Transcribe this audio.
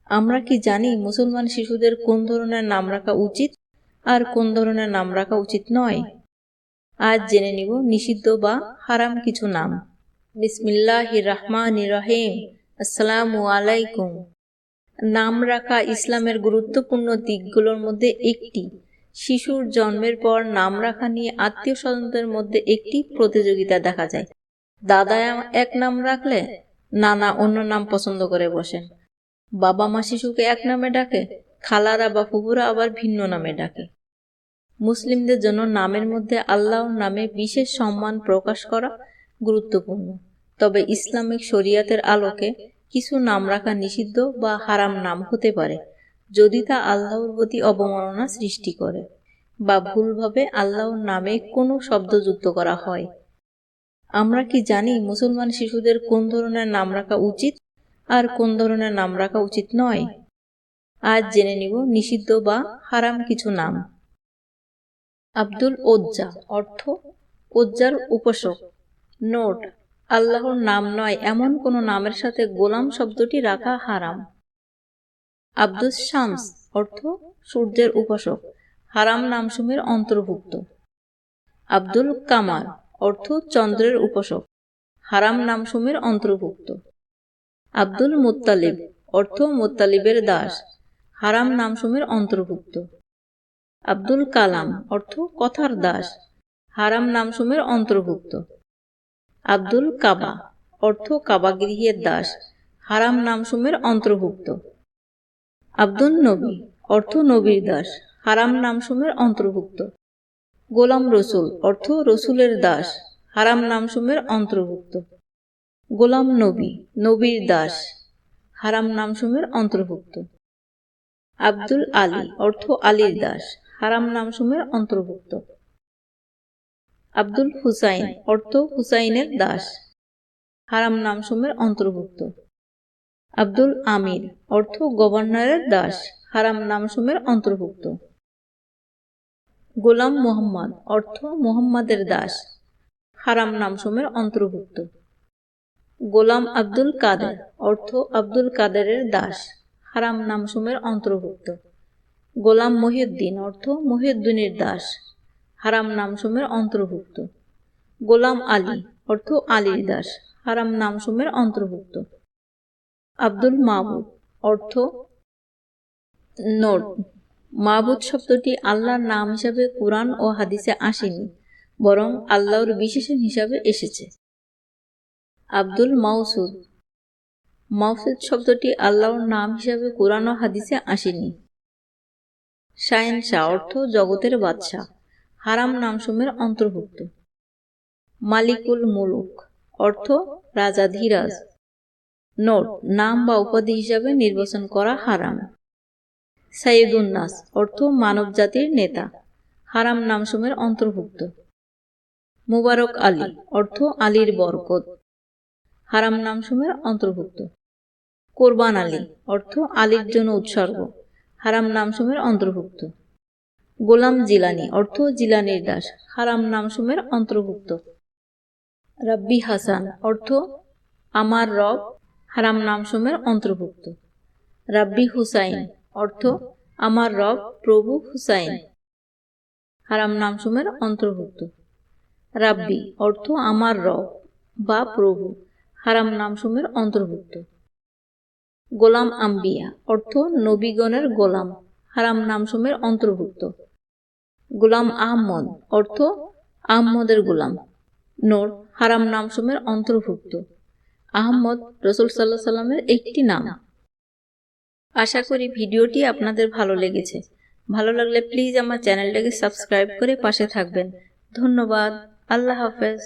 আমরা কি জানি মুসলমান শিশুদের কোন ধরনের নাম রাখা উচিত আর কোন ধরনের নাম রাখা উচিত নয়? আজ জেনে নিব নিষিদ্ধ বা হারাম কিছু নাম। বিসমিল্লাহির রহমানির রহিম। আসসালামু আলাইকুম। নাম রাখা ইসলামের গুরুত্বপূর্ণ দিকগুলোর মধ্যে একটি। শিশুর জন্মের পর নাম রাখা নিয়ে আত্মীয় স্বজনদের মধ্যে একটি প্রতিযোগিতা দেখা যায়। দাদা এক নাম রাখলে নানা অন্য নাম পছন্দ করে বসেন। বাবা মা শিশুকে এক নামে ডাকে, খালারা বা ফুফুরা আবার ভিন্ন নামে ডাকে। মুসলিমদের জন্য নামের মধ্যে আল্লাহর নামে বিশেষ সম্মান প্রকাশ করা গুরুত্বপূর্ণ। তবে ইসলামিক শরিয়াতের আলোকে কিছু নাম রাখা নিষিদ্ধ বা হারাম নাম হতে পারে যদি তা আল্লাহর প্রতি অবমাননা সৃষ্টি করে বা ভুলভাবে আল্লাহর নামে কোনো শব্দ যুক্ত করা হয়। আমরা কি জানি মুসলমান শিশুদের কোন ধরনের নাম রাখা উচিত আর কোন ধরনের নাম রাখা উচিত নয়? আজ জেনে নিব নিষিদ্ধ বা হারাম কিছু নাম। আব্দুল ওজ্জা অর্থ ওজ্জার উপাসক। নোট: আল্লাহর নাম নয় এমন কোন নামের সাথে গোলাম শব্দটি রাখা হারাম। আব্দুস শামস অর্থ সূর্যের উপাসক, হারাম নামসমূহের অন্তর্ভুক্ত। আব্দুল কামার অর্থ চন্দ্রের উপাসক, হারাম নামসমূহের অন্তর্ভুক্ত। আব্দুল মুত্তালিব অর্থ মুত্তালিবের দাস, হারাম নামসমূহের অন্তর্ভুক্ত। আব্দুল কালাম অর্থ কথার দাস, হারাম নামসমূহের অন্তর্ভুক্ত। আব্দুল কাবা অর্থ কাবাগৃহের দাস, হারাম নামসমূহের অন্তর্ভুক্ত। আব্দুল নবী অর্থ নবীর দাস, হারাম নামসমূহের অন্তর্ভুক্ত। গোলাম রসুল অর্থ রসুলের দাস, হারাম নামসমূহের অন্তর্ভুক্ত। গোলাম নবী নবীর দাস, হারাম নামসমূহের অন্তর্ভুক্ত। আব্দুল আলী অর্থ আলীর দাস, হারাম নামসমূহের অন্তর্ভুক্ত। আব্দুল হুসাইন অর্থ হুসাইনের দাস, হারাম নামসমূহের অন্তর্ভুক্ত। আব্দুল আমির অর্থ গভর্নরের দাস, হারাম নামসমূহের অন্তর্ভুক্ত। গোলাম মুহাম্মদ অর্থ মুহাম্মাদের দাস, হারাম নামসমূহের অন্তর্ভুক্ত। গোলাম আব্দুল কাদের অর্থ আব্দুল কাদেরের দাস, হারাম নামসমূহের অন্তর্ভুক্ত। গোলাম মহিউদ্দিন অর্থ মহিউদ্দিনের দাস, হারাম নামসমূহের অন্তর্ভুক্ত। গোলাম আলী অর্থ আলীর দাস, হারাম নামসমূহের অন্তর্ভুক্ত। আব্দুল মাবুদ অর্থ নোট: মাবুদ শব্দটি আল্লাহর নাম হিসাবে কুরআন ও হাদিসে আসেনি, বরং আল্লাহর বিশেষণ হিসাবে এসেছে। আব্দুল মাউসুদ মাউসুদ শব্দটি আল্লাহর নাম হিসাবে কুরআন ও হাদিসে আসেনি। শাহেনশাহ অর্থ জগতের বাদশাহ, হারাম নামসমূহের অন্তর্ভুক্ত। মালিকুল মুলুক অর্থ রাজাধিরাজ। নোট: নাম বা উপাধি হিসাবে নির্বাচন করা হারাম। সাইয়্যিদুন নাস অর্থ মানব জাতির নেতা, হারাম নামসমূহের অন্তর্ভুক্ত। মুবারক আলী অর্থ আলীর বরকত, হারাম নামসমূহের অন্তর্ভুক্ত। কোরবান আলী অর্থ আলীর জন্য উৎসর্গ, হারাম নামসমূহের অন্তর্ভুক্ত। গোলাম জিলানী অর্থ জিলানীর দাস, হারাম নামসমূহের অন্তর্ভুক্ত। রাব্বি হাসান অর্থ আমার রব, হারাম নামসমূহের অন্তর্ভুক্ত। রাব্বি হুসাইন অর্থ আমার রব প্রভু হুসাইন, হারাম নামসমূহের অন্তর্ভুক্ত। রাব্বি অর্থ আমার রব বা প্রভু, হারাম নামসমূহের অন্তর্ভুক্ত। গোলাম আম্বিয়া অর্থ নবীগণের গোলাম, হারাম নামসমূহের অন্তর্ভুক্ত। গোলাম আহমদ অর্থ আহমদের গোলাম। নোট: হারাম নামসমূহের অন্তর্ভুক্ত। আহমদ রাসূল সাল্লাল্লাহু আলাইহি সাল্লামের একটি নাম। আশা করি ভিডিওটি আপনাদের ভালো লেগেছে। ভালো লাগলে প্লিজ আমার চ্যানেলটাকে সাবস্ক্রাইব করে পাশে থাকবেন। ধন্যবাদ। আল্লাহ হাফেজ।